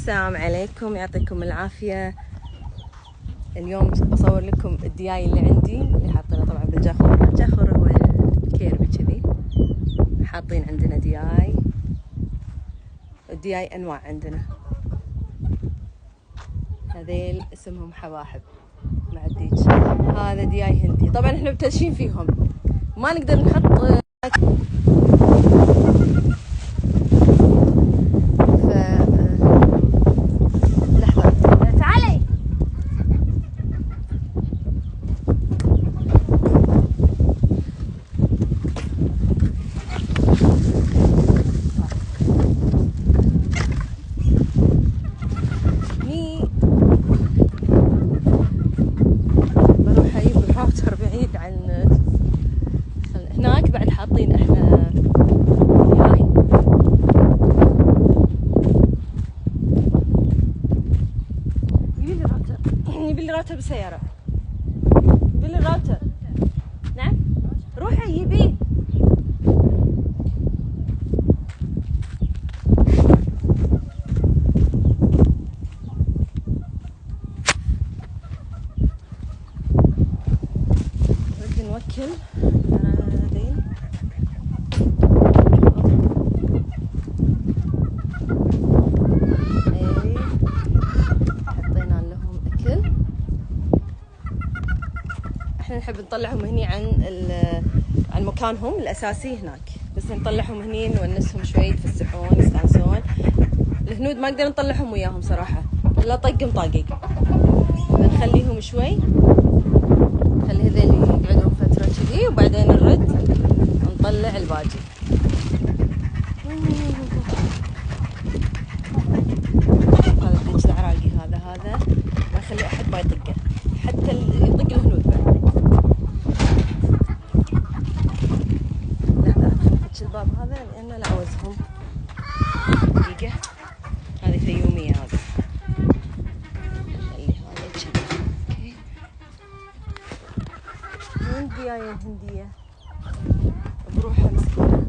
السلام عليكم، يعطيكم العافية. اليوم بصور لكم الدياي اللي عندي اللي حاطينه طبعا بالجاخور. الجاخور هو الكيربي كذي. حاطين عندنا دياي، الدياي انواع عندنا. هذيل اسمهم حواحب مع الديج. هذا دياي هندي، طبعا احنا مبتلشين فيهم ما نقدر نحط هناك بعد حاطين احنا دياي. يبي لي راوتر بالسيارة، يبي لي الراوتر. نعم روحي يبي. نوكل هذين حطينا لهم اكل. احنا نحب نطلعهم هني عن مكانهم الاساسي هناك، بس نطلعهم هني نونسهم شوي، يتفسحون يستانسون. الهنود ما نقدر نطلعهم وياهم صراحه، لا طق مطاقق. بنخليهم شوي، نخلي هذول يقعدون فتره كذي وبعدين نرد ونطلع الباقي. هذا الدج العراقي، هذا ما يخلي احد ما يطقه، حتى يطق الهنود بعد. لا فتش الباب هذا لانه لعوزهم دقيقه. هذه فيوميه، هذه خلي هذا كذي. اوكي، الهندية الهندية بروحها مسكينة،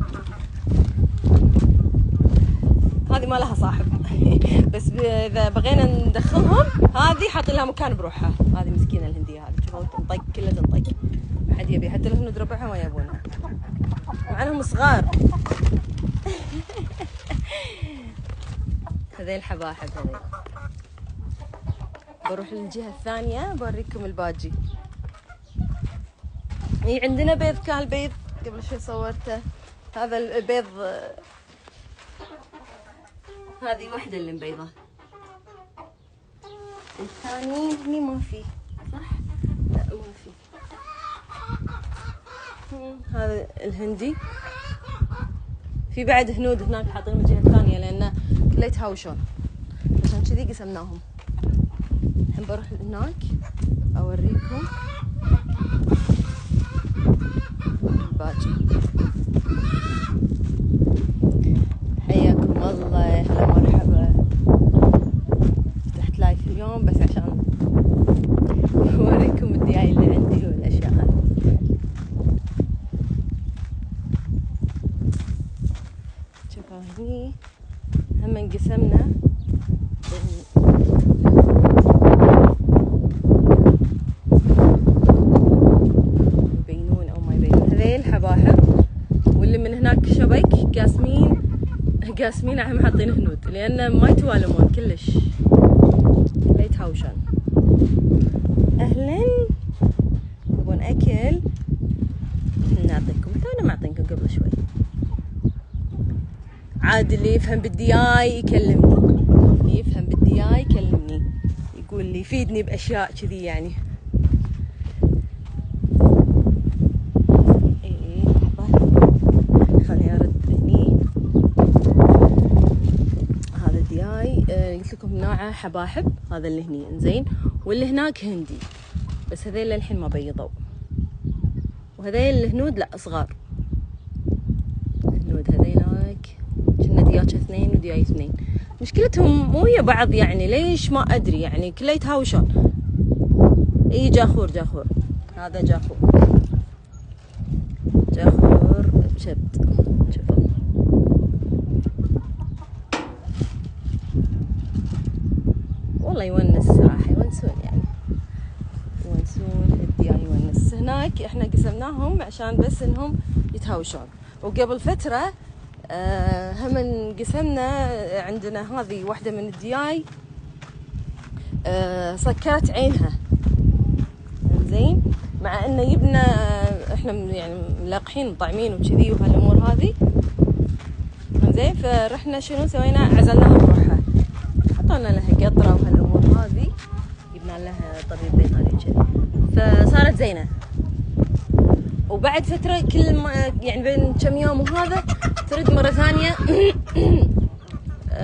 هذه ما لها صاحب. بس اذا بغينا ندخلهم هذه حاطين لها مكان بروحها. هذه مسكينة الهندية، هذه شوفوا تنطق، كلها تنطق، ما حد يبي، حتى الهنود ربعها ما يبونها مع انهم صغار. هذيل حباحب. هذيل بروح للجهة الثانية بوريكم الباجي. عندنا بيض، كان بيض قبل شوي صورته. هذا البيض، هذه وحدة اللي مبيضة، الثاني هني ما في صح؟ لا ما في. هذا الهندي. في بعد هنود هناك حاطين من الجهة الثانية لأنه كله يتهاوشون، عشان كذي قسمناهم. الحين بروح هناك أوريكم الباقي. حياكم الله، يا هلا مرحبا. فتحت لايف اليوم بس عشان اوريكم الدياي اللي عندي والاشياء هذه. شوفوا هني هم انقسمنا يبينون او ما يبينون. هذيل حباحب، واللي من هناك شبك قاسمين هم حاطين هنود لان ما يتوالمون كلش، لا يتهاوشون. اهلا، تبون اكل؟ نعطيكم، تونا معطينكم قبل شوي. عاد اللي يفهم بالدياي يكلمني، اللي يفهم بالدياي يكلمني، يقول لي يفيدني باشياء كذي يعني. خليني ارد هني. هذا دياي قلت لكم نوعه حباحب، هذا اللي هني انزين، واللي هناك هندي، بس هذيل للحين ما بيضوا. وهذيل الهنود لا صغار، الهنود هذيلاك كنا دياك اثنين ودياي اثنين. مشكلتهم مو ويا بعض يعني، ليش ما ادري يعني، كله يتهاوشون. اي جاخور، هذا جاخور شوفوا. جبناهم عشان بس انهم يتهاوشون. وقبل فترة هم انقسمنا، عندنا هذه واحدة من الدياي سكرت عينها زين، مع انه يبنى احنا يعني ملاقحين مطعمين وكذي وهالامور هذه زين. فرحنا شنو سوينا؟ عزلناها بروحها، حطينا لها قطرة وهالامور هذه، جبنا لها طبيب بيطري وكذي، فصارت زينة. وبعد فترة كل ما يعني بين كم يوم وهذا ترد مرة ثانية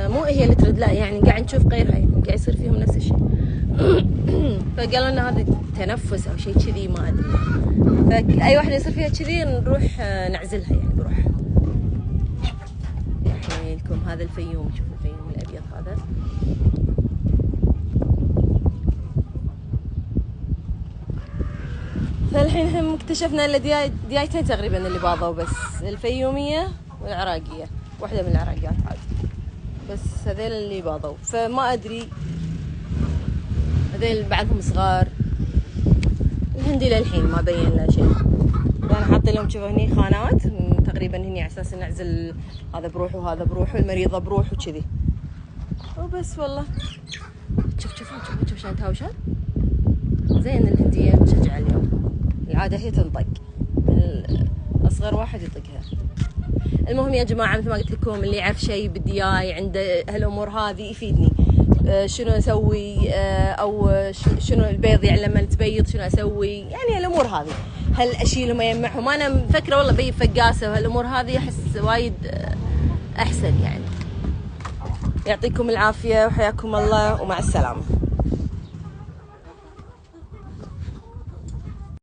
مو هي اللي ترد، لا يعني قاعد نشوف غيرها، يعني قاعد يصير فيهم نفس الشيء. فقالوا لنا هذا تنفس او شيء كذي ما ادري، فاي واحدة يصير فيها كذي نروح نعزلها يعني بروحها. الحين لكم هذا الفيوم، شوفوا الفيوم الابيض هذا. فالحين هم اكتشفنا ان ديايتين تقريبا اللي باضوا بس، الفيومية والعراقية، واحدة من العراقيات عادي، بس هذيل اللي باضوا. فما ادري هذيل بعضهم صغار. الهندي للحين ما بين له شيء، انا حاطين لهم شوفوا هني خانات تقريبا هني على اساس نعزل هذا بروح وهذا بروح والمريضة بروح وكذي وبس. والله شوف شلون تهاوشون زين. الهندية مشجعة اليوم، العادة هي تنطق من أصغر واحد يطقها. المهم يا جماعة مثل ما قلت لكم، اللي يعرف شيء بالدياي عنده هالأمور هذه يفيدني. شنو أسوي أو شنو البيض يعني لما تبيض شنو أسوي، يعني هالأمور هذه، هل أشيلهم يجمعهم. أنا مفكرة والله بي فقاسة وهالأمور هذه أحس وايد أحسن يعني. يعطيكم العافية وحياكم الله ومع السلامة.